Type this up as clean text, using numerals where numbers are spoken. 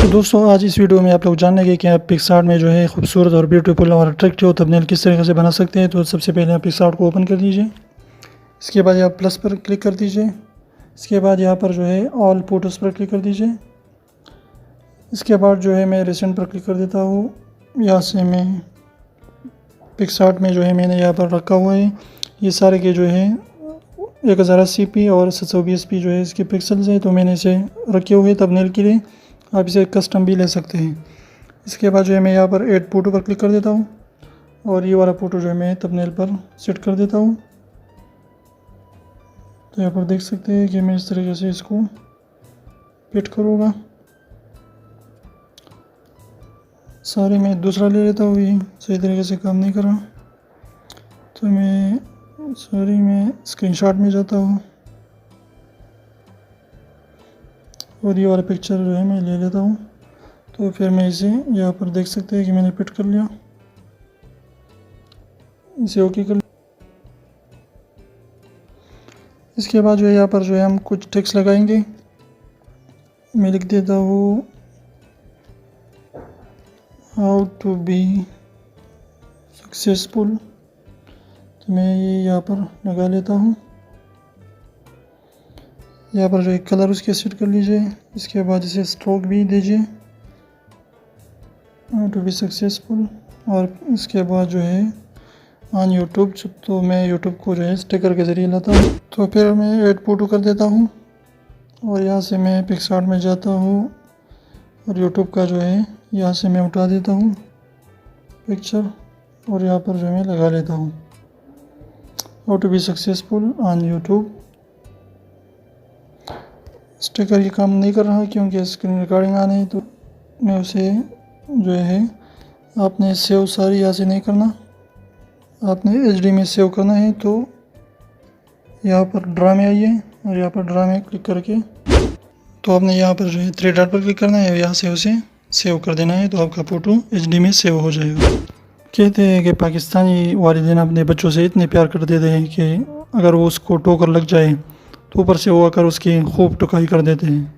तो दोस्तों आज इस वीडियो में आप लोग जानेंगे कि आप पिक्सआर्ट में जो है खूबसूरत और ब्यूटीफुल और अट्रैक्टिव थंबनेल किस तरीके से बना सकते हैं। तो सबसे पहले आप पिक्सआर्ट को ओपन कर दीजिए। इसके बाद आप प्लस पर क्लिक कर दीजिए। इसके बाद यहाँ पर जो है ऑल फोटोज़ पर क्लिक कर दीजिए। इसके बाद जो है मैं रिसेंट पर क्लिक कर देता हूँ। यहाँ से मैं पिक्सआर्ट में जो है मैंने यहाँ पर रखा हुआ है ये सारे के जो है 1080p और 720p जो है इसके पिक्सल्स हैं। तो मैंने इसे रखे हुए थंबनेल के लिए, आप इसे कस्टम भी ले सकते हैं। इसके बाद जो है मैं यहाँ पर ऐड फ़ोटो पर क्लिक कर देता हूँ और ये वाला फ़ोटो जो है मैं थंबनेल पर सेट कर देता हूँ। तो यहाँ पर देख सकते हैं कि मैं इस तरीके से इसको फिट करूँगा। सारे मैं दूसरा ले लेता हूँ, ये सही तरीके से काम नहीं कर रहा। तो मैं स्क्रीनशॉट में जाता हूँ और ये वाला पिक्चर जो है मैं ले लेता हूँ। तो फिर मैं इसे यहाँ पर देख सकते हैं कि मैंने फिट कर लिया, इसे ओके कर लिया। इसके बाद जो है यहाँ पर जो है हम कुछ टेक्स्ट लगाएंगे। मैं लिख देता हूँ हाउ टू बी सक्सेसफुल। तो मैं ये यहाँ पर लगा लेता हूँ। यहाँ पर जो है कलर उसके सेट कर लीजिए। इसके बाद इसे स्ट्रोक भी दीजिए, हाउ टू बी सक्सेसफुल। और इसके बाद जो है ऑन यूट्यूब, तो मैं यूट्यूब को जो है स्टिकर के ज़रिए लाता हूँ। तो फिर मैं ऐड फ़ोटो कर देता हूँ और यहाँ से मैं पिक्सआर्ट में जाता हूँ और यूट्यूब का जो है यहाँ से मैं उठा देता हूँ पिक्चर और यहाँ पर जो है मैं लगा लेता हूँ how to be successful on YouTube. Sticker ये काम नहीं कर रहा क्योंकि स्क्रीन रिकॉर्डिंग आने है, तो मैं उसे जो है आपने सेव सारी यहाँ से नहीं करना, आपने HD में सेव करना है। तो यहाँ पर ड्रा में आइए और यहाँ पर ड्रा में क्लिक करके तो आपने यहाँ पर जो है 3 डॉट पर क्लिक करना है, यहाँ से उसे सेव कर देना है। तो आपका फ़ोटो HD में सेव हो जाएगा। कहते हैं कि पाकिस्तानी वालिदैन अपने बच्चों से इतने प्यार कर देते हैं कि अगर वो उसको ठोकर लग जाए तो ऊपर से वो आकर उसकी खूब टुकाई कर देते हैं।